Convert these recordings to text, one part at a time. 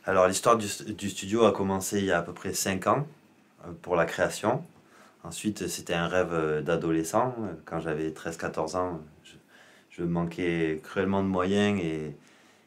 Alors l'histoire du studio a commencé il y a à peu près 5 ans pour la création. Ensuite, c'était un rêve d'adolescent. Quand j'avais 13-14 ans, je manquais cruellement de moyens et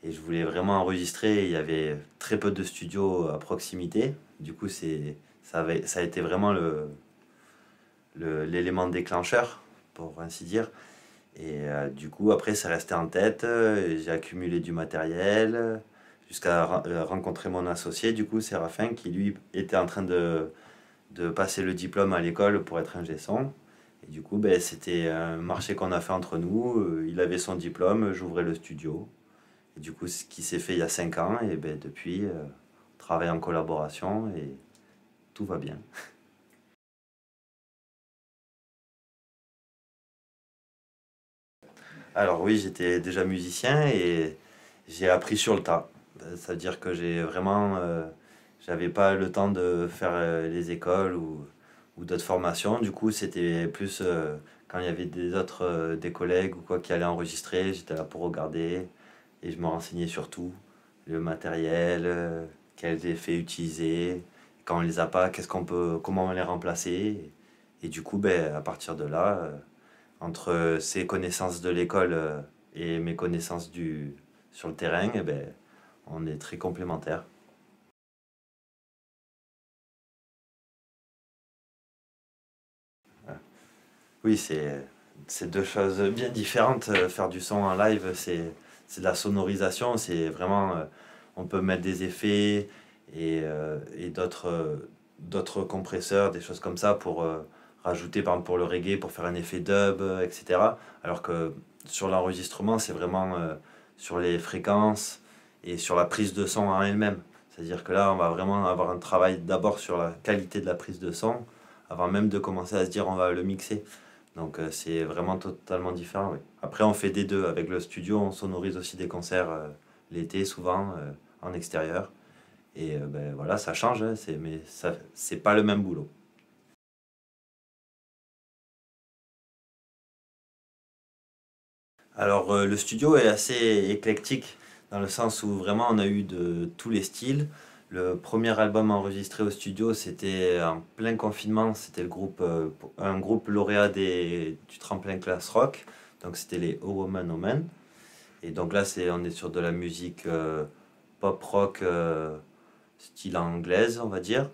je voulais vraiment enregistrer. Il y avait très peu de studios à proximité. Du coup, ça a été vraiment l'élément déclencheur, pour ainsi dire. Et du coup, après, c'est resté en tête. J'ai accumulé du matériel jusqu'à rencontrer mon associé, du coup, Séraphin, qui lui était en train de passer le diplôme à l'école pour être ingé son. Et du coup, ben, c'était un marché qu'on a fait entre nous. Il avait son diplôme, j'ouvrais le studio. Et du coup, ce qui s'est fait il y a 5 ans, et ben, depuis, on travaille en collaboration et tout va bien. Alors oui, j'étais déjà musicien et j'ai appris sur le tas. C'est-à-dire que j'avais pas le temps de faire les écoles ou d'autres formations. Du coup, c'était plus quand il y avait des collègues ou quoi qui allaient enregistrer, j'étais là pour regarder et je me renseignais sur tout, le matériel, quels effets utiliser, quand on les a pas, comment les remplacer. Et du coup, ben, à partir de là, entre ses connaissances de l'école et mes connaissances sur le terrain, eh ben, on est très complémentaires. Oui, c'est deux choses bien différentes. Faire du son en live, c'est de la sonorisation, c'est vraiment, on peut mettre des effets et d'autres compresseurs, des choses comme ça pour rajouter, par exemple pour le reggae, pour faire un effet dub, etc. Alors que sur l'enregistrement, c'est vraiment sur les fréquences et sur la prise de son en elle-même. C'est-à-dire que là, on va vraiment avoir un travail d'abord sur la qualité de la prise de son, avant même de commencer à se dire on va le mixer. Donc c'est vraiment totalement différent, oui. Après, on fait des deux. Avec le studio, on sonorise aussi des concerts l'été, souvent, en extérieur. Et ben, voilà, ça change, hein, mais ça, c'est pas le même boulot. Alors, le studio est assez éclectique, dans le sens où vraiment on a eu de tous les styles. Le premier album enregistré au studio, c'était en plein confinement. C'était un groupe lauréat du tremplin classe rock. Donc, c'était les O Woman O Men. Et donc là, on est sur de la musique pop rock style anglaise, on va dire.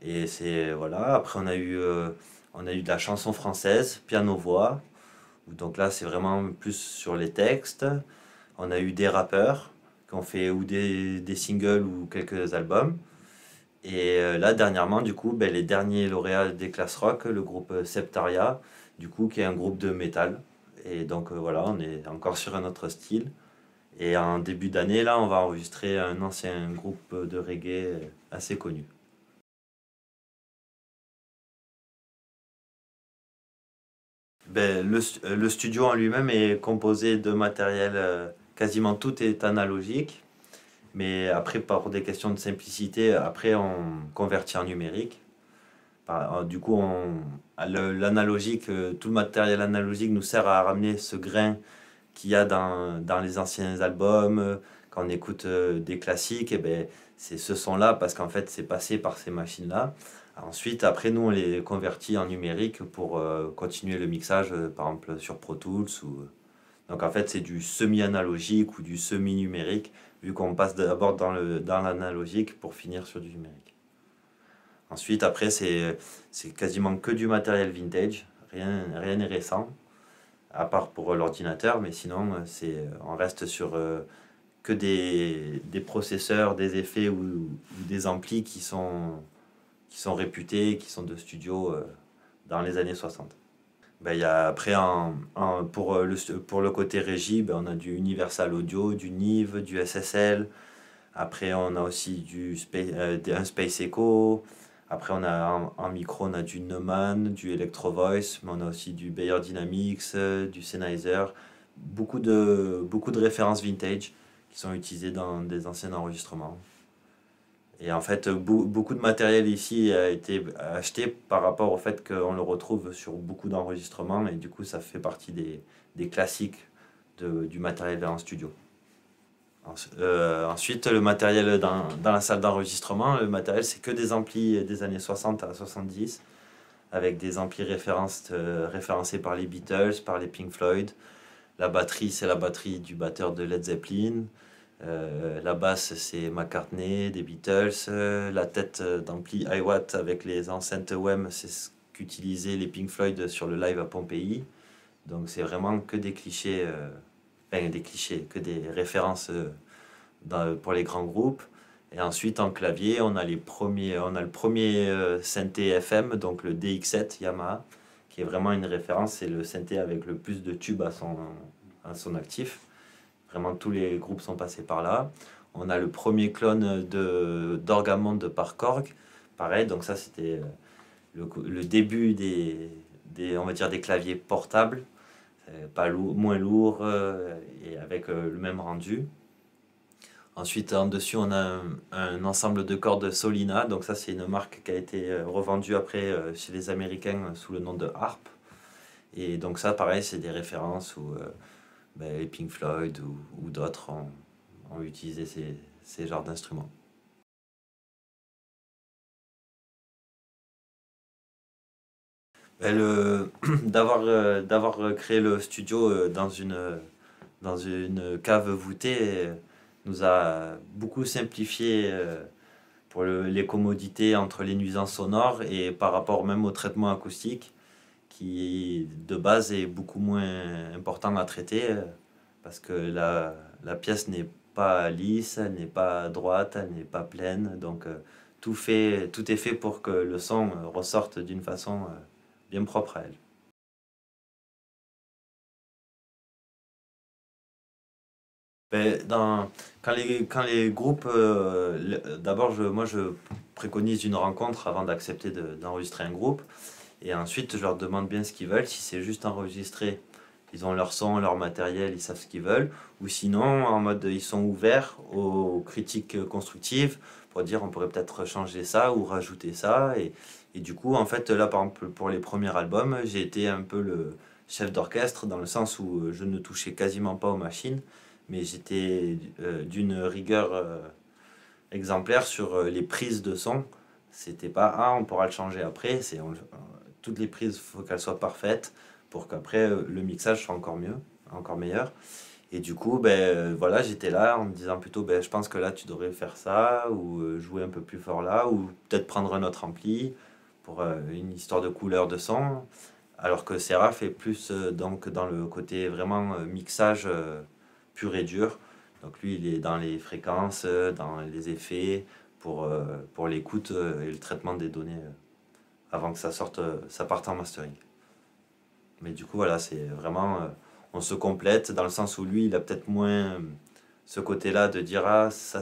Et c'est voilà. Après, on a eu de la chanson française, piano-voix. Donc là, c'est vraiment plus sur les textes. On a eu des rappeurs qui ont fait ou des singles ou quelques albums. Et là, dernièrement, du coup, ben, les derniers lauréats des classes rock, le groupe Septaria, du coup, qui est un groupe de métal. Et donc voilà, on est encore sur un autre style. Et en début d'année, là, on va enregistrer un ancien groupe de reggae assez connu. Ben, le studio en lui-même est composé de matériel, quasiment tout est analogique, mais après, pour des questions de simplicité, après, on convertit en numérique. Du coup, l'analogique, tout le matériel analogique nous sert à ramener ce grain qu'il y a dans les anciens albums. Quand on écoute des classiques, et ben, c'est ce son-là parce qu'en fait, c'est passé par ces machines-là. Ensuite, après, nous, on les convertit en numérique pour continuer le mixage, par exemple sur Pro Tools. Donc, en fait, c'est du semi-analogique ou du semi-numérique, vu qu'on passe d'abord dans l'analogique pour finir sur du numérique. Ensuite, après, c'est quasiment que du matériel vintage, rien n'est récent, à part pour l'ordinateur, mais sinon, on reste sur que des processeurs, des effets ou des amplis qui sont réputés, qui sont de studio dans les années 60. Ben, après, pour le côté régie, ben, on a du Universal Audio, du Nive, du SSL. Après, on a aussi un Space Echo. Après, en micro, on a du Neumann, du Electro Voice, mais on a aussi du Beyer Dynamics, du Sennheiser. Beaucoup de références vintage qui sont utilisées dans des anciens enregistrements. Et en fait, beaucoup de matériel ici a été acheté par rapport au fait qu'on le retrouve sur beaucoup d'enregistrements et du coup, ça fait partie des classiques du matériel en studio. Ensuite, le matériel dans la salle d'enregistrement, le matériel, c'est que des amplis des années 60 à 70, avec des amplis référencés par les Beatles, par les Pink Floyd. La batterie, c'est la batterie du batteur de Led Zeppelin. La basse, c'est McCartney, des Beatles. La tête d'ampli iWatt avec les enceintes WEM, c'est ce qu'utilisaient les Pink Floyd sur le live à Pompéi. Donc c'est vraiment que des clichés, enfin des clichés, que des références pour les grands groupes. Et ensuite en clavier, on a le premier synthé FM, donc le DX7 Yamaha, qui est vraiment une référence. C'est le synthé avec le plus de tubes à son actif. Vraiment tous les groupes sont passés par là. On a le premier clone d'Orgamond par Korg. Pareil, donc ça c'était le début on va dire des claviers portables, pas moins lourd et avec le même rendu. Ensuite, en dessus, on a un ensemble de cordes Solina. Donc ça, c'est une marque qui a été revendue après chez les Américains sous le nom de Harp. Et donc ça, pareil, c'est des références où les Pink Floyd ou d'autres ont utilisé ces genres d'instruments. D'avoir créé le studio dans une cave voûtée nous a beaucoup simplifié pour les commodités entre les nuisances sonores et par rapport même au traitement acoustique qui de base est beaucoup moins important à traiter parce que la pièce n'est pas lisse, elle n'est pas droite, elle n'est pas pleine. Donc tout est fait pour que le son ressorte d'une façon bien propre à elle. Ben, quand les groupes, d'abord moi je préconise une rencontre avant d'accepter d'enregistrer un groupe. Et ensuite je leur demande bien ce qu'ils veulent. Si c'est juste enregistrer, ils ont leur son, leur matériel, ils savent ce qu'ils veulent. Ou sinon en mode ils sont ouverts aux critiques constructives pour dire on pourrait peut-être changer ça ou rajouter ça. Et du coup en fait là par exemple pour les premiers albums j'ai été un peu le chef d'orchestre dans le sens où je ne touchais quasiment pas aux machines mais j'étais d'une rigueur exemplaire sur les prises de son. C'était pas ah on pourra le changer après, toutes les prises faut qu'elles soient parfaites pour qu'après le mixage soit encore mieux, encore meilleur. Et du coup voilà j'étais là en me disant plutôt je pense que là tu devrais faire ça ou jouer un peu plus fort là ou peut-être prendre un autre ampli pour une histoire de couleur de son. Alors que Seraph est plus donc dans le côté vraiment mixage pur et dur. Donc lui, il est dans les fréquences, dans les effets, pour l'écoute et le traitement des données avant que ça parte en mastering. Mais du coup, voilà, c'est vraiment, on se complète dans le sens où lui, il a peut-être moins ce côté-là de dire, ah, ça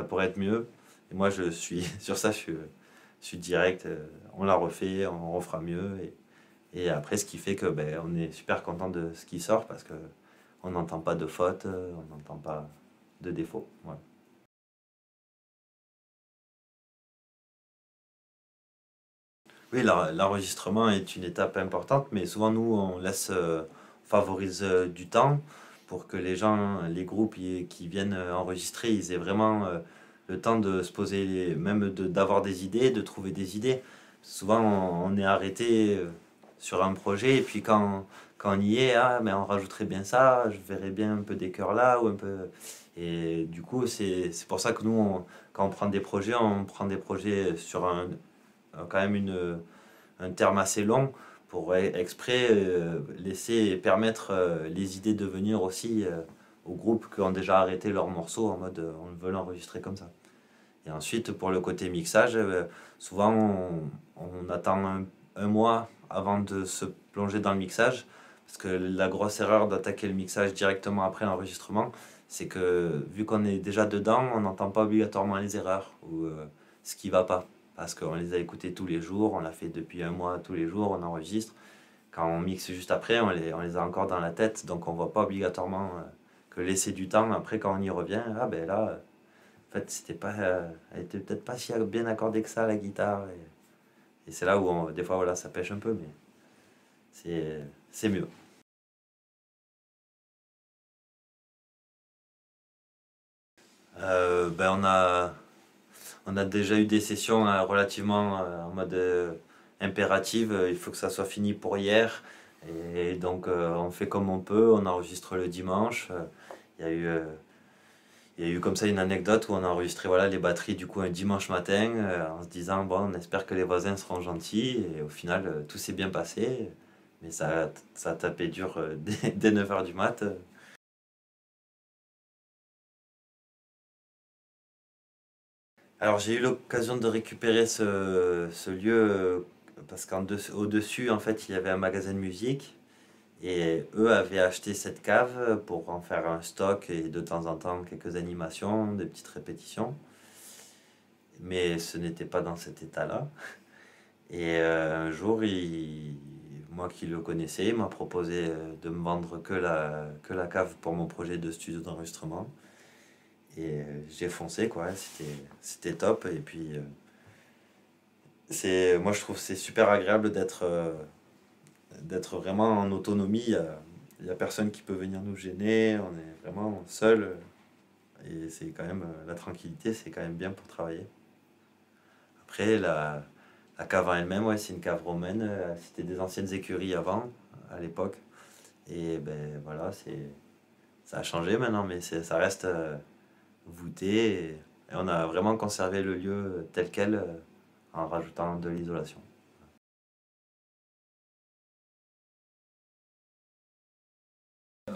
pourrait être mieux. Et moi, je suis, sur ça, je suis direct, on l'a refait, on refera mieux. Et après, ce qui fait que on est super content de ce qui sort parce que on n'entend pas de fautes, on n'entend pas de défauts. Voilà. Oui, l'enregistrement est une étape importante, mais souvent nous, on favorise du temps pour que les gens, les groupes qui viennent enregistrer, ils aient vraiment le temps de se poser, même d'avoir des idées, de trouver des idées. Souvent, on est arrêté sur un projet, et puis quand on y est, ah, mais on rajouterait bien ça, je verrais bien un peu des chœurs là, ou un peu... Et du coup, c'est pour ça que nous, quand on prend des projets sur quand même un terme assez long pour exprès laisser permettre les idées de venir aussi aux groupes qui ont déjà arrêté leurs morceaux en mode on veut l'enregistrer comme ça. Et ensuite pour le côté mixage, souvent on attend un mois avant de se plonger dans le mixage parce que la grosse erreur d'attaquer le mixage directement après l'enregistrement, c'est que vu qu'on est déjà dedans, on n'entend pas obligatoirement les erreurs ou ce qui va pas parce qu'on les a écoutés tous les jours, on l'a fait depuis un mois tous les jours, on enregistre. Quand on mixe juste après, on les a encore dans la tête, donc on voit pas obligatoirement que laisser du temps après quand on y revient. Ah ben là, en fait, c'était pas, elle était peut-être pas si bien accordée que ça la guitare. Et c'est là où des fois voilà, ça pêche un peu, mais c'est mieux. Ben on a déjà eu des sessions relativement en mode impérative. Il faut que ça soit fini pour hier. Et donc on fait comme on peut, on enregistre le dimanche. Il y a eu, il y a eu comme ça une anecdote où on a enregistré voilà, les batteries du coup un dimanche matin en se disant bon on espère que les voisins seront gentils et au final tout s'est bien passé. Mais ça a tapé dur dès 9 h du mat. Alors j'ai eu l'occasion de récupérer ce lieu parce qu'au-dessus en fait il y avait un magasin de musique et eux avaient acheté cette cave pour en faire un stock et de temps en temps quelques animations, des petites répétitions. Mais ce n'était pas dans cet état-là. Et un jour, moi qui le connaissais, il m'a proposé de me vendre que la cave pour mon projet de studio d'enregistrement. Et j'ai foncé quoi, c'était top. Et puis moi je trouve que c'est super agréable d'être vraiment en autonomie. Il y a personne qui peut venir nous gêner, on est vraiment seul. Et c'est quand même la tranquillité, c'est quand même bien pour travailler. Après, la cave en elle-même, ouais, c'est une cave romaine. C'était des anciennes écuries avant, à l'époque. Et ben voilà, ça a changé maintenant, mais ça reste voûté. Et on a vraiment conservé le lieu tel quel en rajoutant de l'isolation.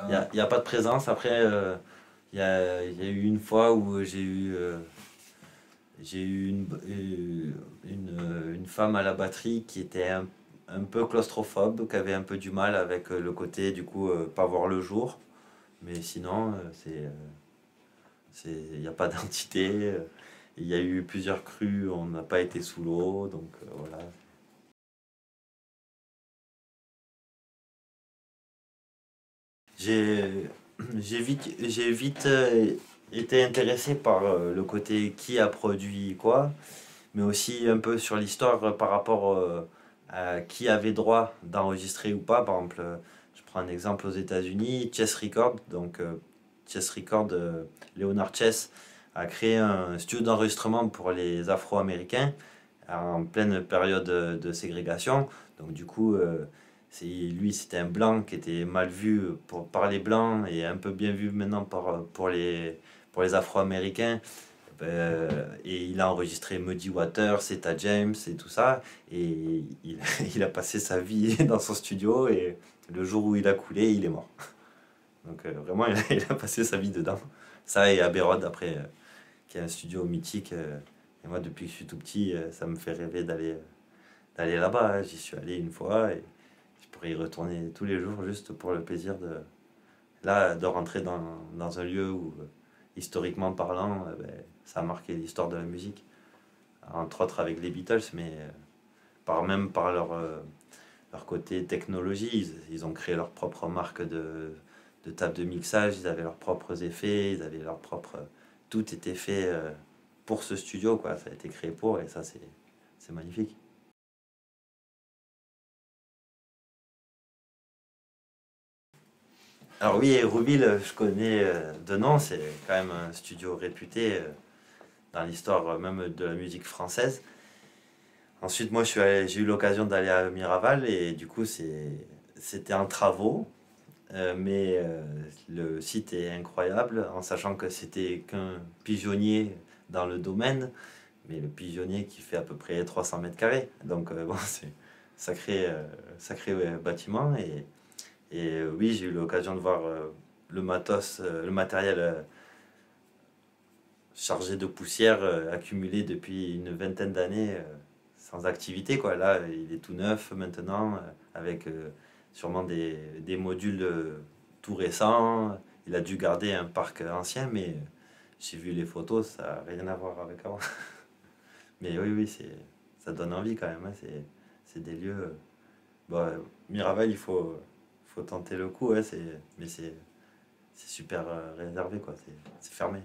Il y a pas de présence. Après, il y a eu une fois où j'ai eu une femme à la batterie qui était un peu claustrophobe, qui avait un peu du mal avec le côté, du coup, pas voir le jour. Mais sinon, il n'y a pas d'entité. Il y a eu plusieurs crues, on n'a pas été sous l'eau, donc voilà. J'ai j'ai vite été intéressé par le côté qui a produit quoi, mais aussi un peu sur l'histoire par rapport à qui avait droit d'enregistrer ou pas. Par exemple, je prends un exemple aux États-Unis, Chess Record, donc Chess Record, Leonard Chess a créé un studio d'enregistrement pour les Afro-Américains en pleine période de ségrégation. Donc du coup, lui, c'était un blanc qui était mal vu par les blancs et un peu bien vu maintenant pour les Afro-Américains. Et il a enregistré Muddy Waters, Etta James et tout ça. Et il a passé sa vie dans son studio et le jour où il a coulé, il est mort. Donc vraiment, il a passé sa vie dedans. Ça et Abbey Road après, qui est un studio mythique. Et moi, depuis que je suis tout petit, ça me fait rêver d'aller là-bas. Hein. J'y suis allé une fois et je pourrais y retourner tous les jours juste pour le plaisir de rentrer dans un lieu où, historiquement parlant, ben, ça a marqué l'histoire de la musique. Entre autres avec les Beatles, mais même par leur côté technologie, ils ont créé leur propre marque de table de mixage, ils avaient leurs propres effets, ils avaient leurs propres... Tout était fait pour ce studio, quoi. Ça a été créé pour, et ça, c'est magnifique. Alors oui, Hérouville, je connais de nom, c'est quand même un studio réputé dans l'histoire même de la musique française. Ensuite, moi, j'ai eu l'occasion d'aller à Miraval, et du coup, c'était en travaux. Mais le site est incroyable en sachant que c'était qu'un pigeonnier dans le domaine, mais le pigeonnier qui fait à peu près 300 mètres carrés. Donc bon, c'est sacré, sacré ouais, bâtiment. Et oui, j'ai eu l'occasion de voir le matos, le matériel chargé de poussière accumulé depuis une vingtaine d'années sans activité. Quoi. Là, il est tout neuf maintenant, avec sûrement des modules tout récents. Il a dû garder un parc ancien, mais j'ai vu les photos, ça n'a rien à voir avec avant. Mais oui, oui, ça donne envie quand même. Hein, c'est des lieux. Bon, Miraval, faut tenter le coup, ouais, mais c'est super réservé, quoi. C'est fermé.